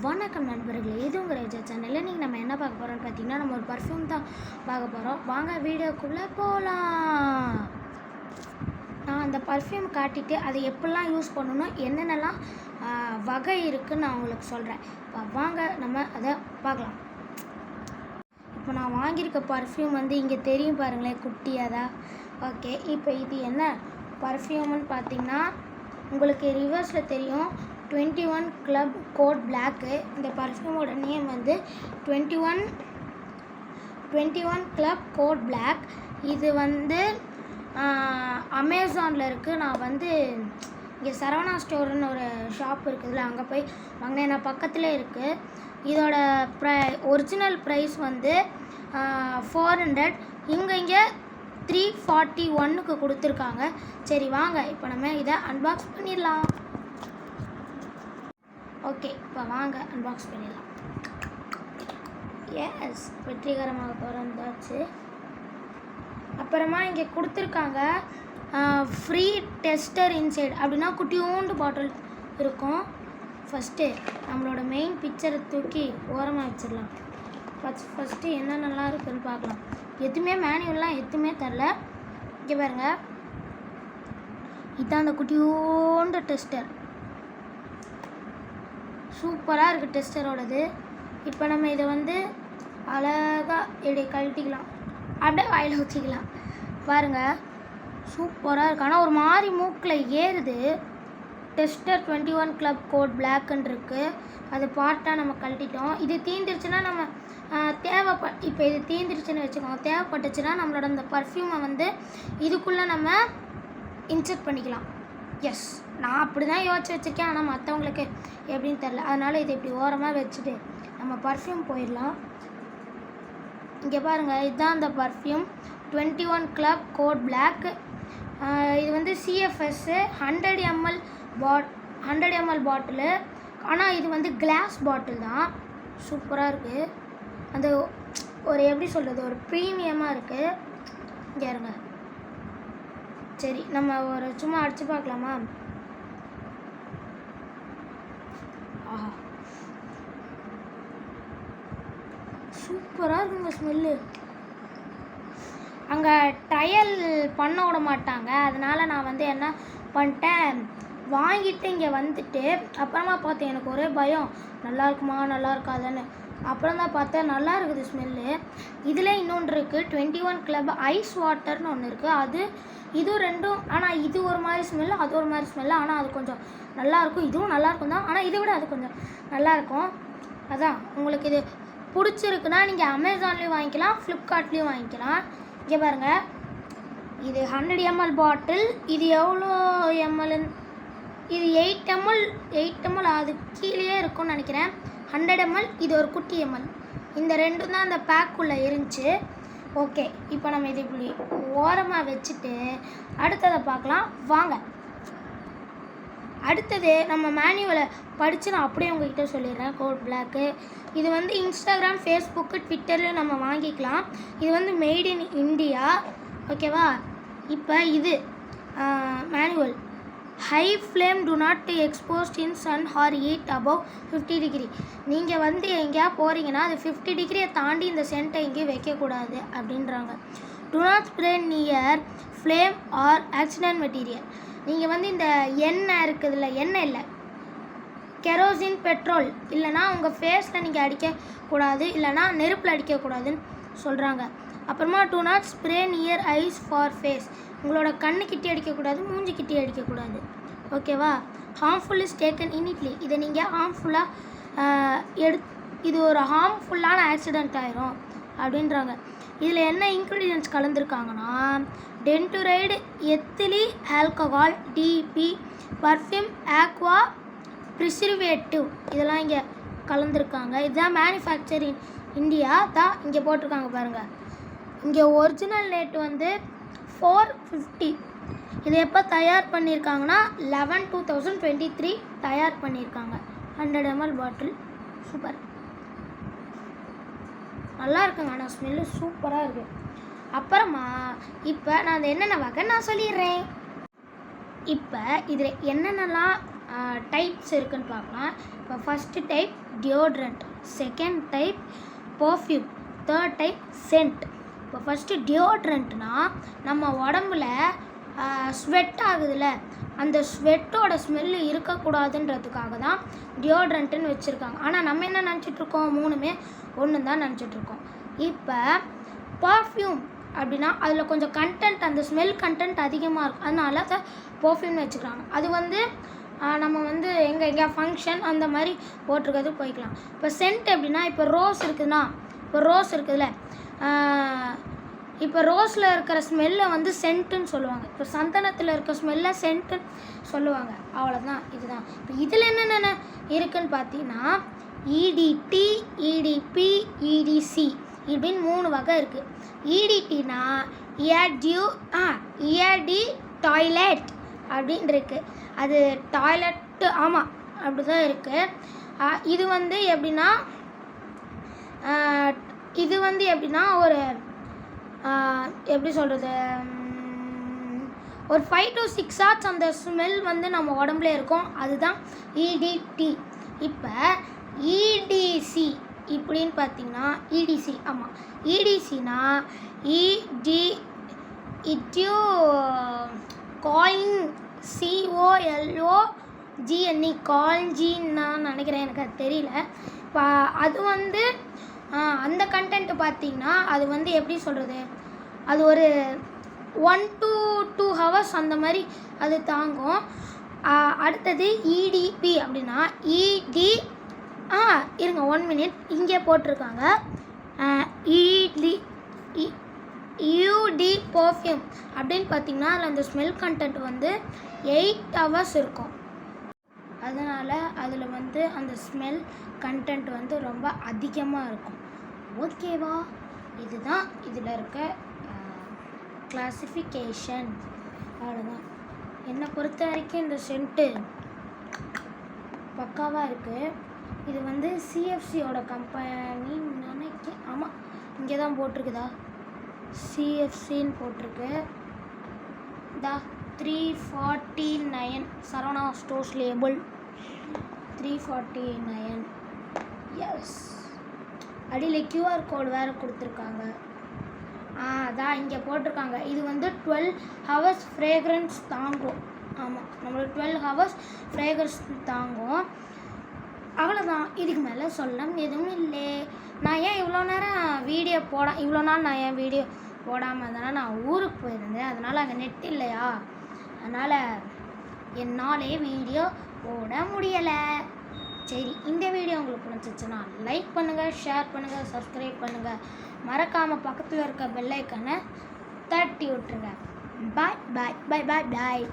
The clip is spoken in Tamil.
வணக்கம் நண்பர்களே, இது உங்கள் ரேஜா சேனலில் இன்றைக்கி நம்ம என்ன பார்க்க போகிறோம்னு பார்த்தீங்கன்னா, நம்ம ஒரு பர்ஃப்யூம் தான் பார்க்க போகிறோம். வாங்க வீடியோக்குள்ளே போகலாம். நான் அந்த பர்ஃப்யூம் காட்டிட்டு அதை எப்படிலாம் யூஸ் பண்ணணும், என்னென்னலாம் வகை இருக்குதுன்னு நான் உங்களுக்கு சொல்கிறேன். இப்போ வாங்க நம்ம அதை பார்க்கலாம். இப்போ நான் வாங்கியிருக்க பர்ஃப்யூம் வந்து இங்கே தெரியும் பாருங்களேன், குட்டியாக தான். ஓகே, இப்போ இது என்ன பர்ஃப்யூம்னு பார்த்தீங்கன்னா உங்களுக்கு ரிவர்ஸில் தெரியும், 21 கிளப் கோட் பிளாக்கு. இந்த பர்ஃப்யூமோட நேம் வந்து 21 கிளப் கோட் பிளாக். இது வந்து அமேசானில் இருக்குது. நான் வந்து இங்கே சரவணா ஸ்டோர்னு ஒரு ஷாப் இருக்குதுல்ல, அங்கே போய் வாங்கினேன். நான் பக்கத்துலேயே இருக்குது. இதோட ஒரிஜினல் ப்ரைஸ் வந்து 400. இங்கே 341க்கு கொடுத்துருக்காங்க. சரி வாங்க இப்போ நம்ம இதை அன்பாக்ஸ் பண்ணிடலாம். ஓகே, இப்போ வாங்க அன்பாக்ஸ் பண்ணிடலாம். எஸ், வெற்றிகரமாக திறந்தாச்சு. அப்புறமா இங்கே கொடுத்துருக்காங்க ஃப்ரீ டெஸ்டர் இன்சைட். அப்படின்னா குட்டியோண்டு பாட்டில் இருக்கும். ஃபஸ்ட்டு நம்மளோட மெயின் பிக்சரை தூக்கி ஓரமாக வச்சிடலாம். ஃபஸ்ட்டு என்னென்னலாம் இருக்குதுன்னு பார்க்கலாம். எதுவுமே மேனுவல்லாம் எதுவுமே தரல. இங்கே பாருங்க, இதுதான் அந்த குட்டியோண்டு டெஸ்டர். சூப்பராக இருக்குது டெஸ்டரோடது. இப்போ நம்ம இதை வந்து அழகாக இப்படி கழட்டிக்கலாம், அப்படியே வாயில் ஊற்றிக்கலாம். பாருங்கள், சூப்பராக இருக்குது. ஆனால் ஒரு மாதிரி மூக்கில் ஏறுது. டெஸ்டர் 21 கிளப் கோட் பிளாக்குன்னு இருக்குது. அது பார்ட்டாக நம்ம கழட்டிட்டோம். இது தீந்துருச்சுன்னா நம்ம இப்போ இது தீந்துருச்சுன்னு வச்சுக்கோங்க, தேவைப்பட்டுச்சுன்னா நம்மளோட அந்த பர்ஃப்யூமை வந்து இதுக்குள்ளே நம்ம இன்சர்ட் பண்ணிக்கலாம். எஸ், நான் அப்படி தான் யோசிச்சு வச்சுருக்கேன். ஆனால் மற்றவங்களுக்கு எப்படின்னு தெரில. அதனால் இதை இப்படி ஓரமாக வச்சுட்டு நம்ம பர்ஃப்யூம் போயிடலாம். இங்கே பாருங்கள், இதுதான் அந்த பர்ஃப்யூம் 21 கிளப் கோட் பிளாக். இது வந்து CFS 100 ml பாட்டிலு. ஆனால் இது வந்து கிளாஸ் பாட்டில் தான். சூப்பராக இருக்குது. அந்த ஒரு எப்படி சொல்கிறது, ஒரு ப்ரீமியமாக இருக்குது. இங்கே இருங்க. சரி, நம்ம ஒரு சும்மா அடித்து பார்க்கலாமா? ஆஹா, சூப்பராக இருக்குங்க ஸ்மெல்லு. அங்கே ட்ரையல் பண்ண விட மாட்டாங்க. அதனால் நான் வந்து என்ன பண்ணிட்டேன், வாங்கிட்டு இங்கே வந்துட்டு அப்புறமா பார்த்தேன். எனக்கு ஒரே பயம், நல்லா இருக்குமா நல்லா இருக்காதுன்னு. அப்புறம் தான் பார்த்தேன், நல்லா இருக்குது ஸ்மெல்லு. இதில் இன்னொன்று இருக்குது, 21 கிளப் ஐஸ் வாட்டர்னு ஒன்று இருக்குது. இது ரெண்டும், ஆனால் இது ஒரு மாதிரி ஸ்மெல்லு, அது ஒரு மாதிரி ஸ்மெல்லு. ஆனால் அது கொஞ்சம் நல்லாயிருக்கும். இதுவும் நல்லாயிருக்கும் தான், ஆனால் இதை விட அது கொஞ்சம் நல்லாயிருக்கும். அதான் உங்களுக்கு இது பிடிச்சிருக்குன்னா நீங்கள் அமேசான்லேயும் வாங்கிக்கலாம், ஃப்ளிப்கார்ட்லேயும் வாங்கிக்கலாம். இங்கே பாருங்கள், இது 100 ml பாட்டில். இது எவ்வளோ எம்எல்னு, இது 8 ml அது கீழே இருக்கும்னு நினைக்கிறேன். 100 ml, இது ஒரு குட்டி ml. இந்த ரெண்டும் தான் அந்த பேக்குள்ளே இருந்துச்சு. ஓகே, இப்போ நம்ம இது இப்படி ஓரமாக வச்சுட்டு அடுத்ததை பார்க்கலாம் வாங்க. அடுத்தது நம்ம மேனுவலை படித்து நான் அப்படியே உங்கள்கிட்ட சொல்லிடுறேன். கோட் பிளாக்கு இது வந்து இன்ஸ்டாகிராம், ஃபேஸ்புக்கு, ட்விட்டர்லையும் நம்ம வாங்கிக்கலாம். இது வந்து மேட் இன் இந்தியா. ஓகேவா? இப்போ இது manual. High flame do not exposed in sun or heat above 50 degree. நீங்கள் வந்து எங்கேயா போகிறீங்கன்னா அது 50 டிகிரியை தாண்டி இந்த சென்ட்டை எங்கேயும் வைக்கக்கூடாது அப்படின்றாங்க. Do not spray near flame or accident material. நீங்கள் வந்து இந்த எண்ணெய் இருக்குதுல்ல, எண்ணெய் இல்லை, கெரோசின், பெட்ரோல் இல்லைனா உங்கள் ஃபேஸில் நீங்கள் அடிக்கக்கூடாது, இல்லைனா நெருப்பில் அடிக்கக்கூடாதுன்னு சொல்கிறாங்க. அப்புறமா do not spray near eyes for face. உங்களோட கண்ணுக்கிட்டே அடிக்கக்கூடாது, மூஞ்சிக்கிட்டே அடிக்கக்கூடாது. ஓகேவா? Harmful is taken initially. இதை நீங்கள் ஹார்ம்ஃபுல்லாக இது ஒரு ஹார்ம்ஃபுல்லான ஆக்சிடெண்ட் ஆயிரும் அப்படின்றாங்க. இதில் என்ன இன்க்ரீடியன்ட்ஸ் கலந்துருக்காங்கன்னா, denatured, ethyl alcohol, DP, perfume, aqua, preservative இதெல்லாம் இங்கே கலந்துருக்காங்க. இதுதான் மேனுஃபேக்சரிங் இந்தியா தான் இங்கே போட்டிருக்காங்க பாருங்கள். இங்கே ஒரிஜினல் ரேட் வந்து 450. இதை எப்போ தயார் பண்ணியிருக்காங்கன்னா 11/2023 தயார் பண்ணியிருக்காங்க. 100 ml பாட்டில். சூப்பர், நல்லா இருக்குங்க. ஆனால் ஸ்மெல்லு சூப்பராக இருக்குது. அப்புறமா இப்போ நான் அது என்னென்ன வகை நான் சொல்லிடுறேன். இப்போ இதில் என்னென்னலாம் டைப்ஸ் இருக்குன்னு பார்க்கலாம். இப்போ first type deodorant, second type perfume, third type scent. இப்போ ஃபஸ்ட்டு டியோட்ரண்ட்னா நம்ம உடம்புல ஸ்வெட் ஆகுதுல்ல, அந்த ஸ்வெட்டோட ஸ்மெல்லு இருக்கக்கூடாதுன்றதுக்காக தான் டியோட்ரண்ட்டுன்னு வச்சுருக்காங்க. ஆனால் நம்ம என்ன நினச்சிட்ருக்கோம், மூணுமே ஒன்று தான் நினச்சிட்ருக்கோம். இப்போ பர்ஃப்யூம் அப்படின்னா அதில் கொஞ்சம் கண்டென்ட், அந்த ஸ்மெல் கண்டென்ட் அதிகமாக இருக்கும், அதனால அதை பர்ஃப்யூம்னு வச்சுக்கிறாங்க. அது வந்து நம்ம வந்து எங்கே ஃபங்க்ஷன் அந்த மாதிரி போட்டிருக்கிறது போய்க்கலாம். இப்போ சென்ட் எப்படின்னா, இப்போ ரோஸ் இருக்குதுன்னா, இப்போ ரோஸ் இருக்குதுல்ல, இப்போ ரோஸில் இருக்கிற ஸ்மெல்லை வந்து சென்ட்டுன்னு சொல்லுவாங்க. இப்போ சந்தனத்தில் இருக்கிற ஸ்மெல்லை சென்ட்டுன்னு சொல்லுவாங்க. அவ்வளோதான், இதுதான். இப்போ இதில் என்னென்ன இருக்குதுன்னு பார்த்தீங்கன்னா இடிடி, இடிபி, இடிசி இப்படின்னு 3 வகை இருக்குது. இடிடினா இயர்டி டாய்லெட் அப்படின்னு இருக்குது. அது டாய்லெட்டு, ஆமாம் அப்படி தான் இருக்குது. இது வந்து எப்படின்னா ஒரு எப்படி சொல்கிறது, ஒரு 5 to 6 hours அந்த ஸ்மெல் வந்து நம்ம உடம்புல இருக்கும், அதுதான் இடிடி. இப்போ இடிசி இப்படின்னு பார்த்தீங்கன்னா இடிசி, ஆமாம் இடிசினா இட்யூ காயின் COLOGNE கால்ஜின்னு நான் நினைக்கிறேன், எனக்கு அது தெரியல. இப்போ அது வந்து அந்த கண்டென்ட்டு பார்த்திங்கன்னா அது வந்து எப்படி சொல்கிறது, அது ஒரு 1 to 2 hours அந்த மாதிரி அது தாங்கும். அடுத்தது இடிபி அப்படின்னா இருங்க 1 minute, இங்கே போட்டிருக்காங்க. யூடி பர்ஃப்யூம் அப்படின்னு பார்த்தீங்கன்னா அதில் அந்த ஸ்மெல் கண்டென்ட் வந்து 8 hours இருக்கும். அதனால் அதில் வந்து அந்த ஸ்மெல் கண்டென்ட் வந்து ரொம்ப அதிகமாக இருக்கும். ஓகேவா, இதுதான் இதில் இருக்க கிளாசிஃபிகேஷன். அவ்வளோதான். என்னை பொறுத்த வரைக்கும் இந்த சென்ட்டு பக்காவாக இருக்குது. இது வந்து சிஎஃப்சியோட கம்பெனி நினைக்கிறேன், ஆமாம் இங்கே தான் போட்டிருக்குதா, சிஎஃப்சின்னு போட்டிருக்கு. 349 சரவணா ஸ்டோர்ஸ் லேபிள் 349. எஸ், அடியில் QR கோடு வேறு கொடுத்துருக்காங்க. அதான் இங்கே போட்டிருக்காங்க. இது வந்து 12 hours ஃப்ரேக்ரன்ஸ் தாங்கும். ஆமாம், நம்மளுக்கு 12 hours ஃப்ரேக்ரன்ஸ் தாங்கும். அவ்வளோதான், இதுக்கு மேலே சொல்ல எதுவும் இல்லை. நான் ஏன் இவ்வளோ நாள் நான் ஏன் வீடியோ போடாமல் இருந்தேன்னா, நான் ஊருக்கு போயிருந்தேன், அதனால் அங்கே நெட் இல்லையா, அதனால் என்னாலே வீடியோ போட முடியலை. சரி, இந்த வீடியோ உங்களுக்கு பிடிச்சிச்சுன்னா லைக் பண்ணுங்கள், ஷேர் பண்ணுங்கள், சப்ஸ்கிரைப் பண்ணுங்கள், மறக்காமல் பக்கத்தில் இருக்க பெல் ஐக்கானை தட்டி விட்டுருங்க. பாய் பாய் பாய் பாய் பாய்.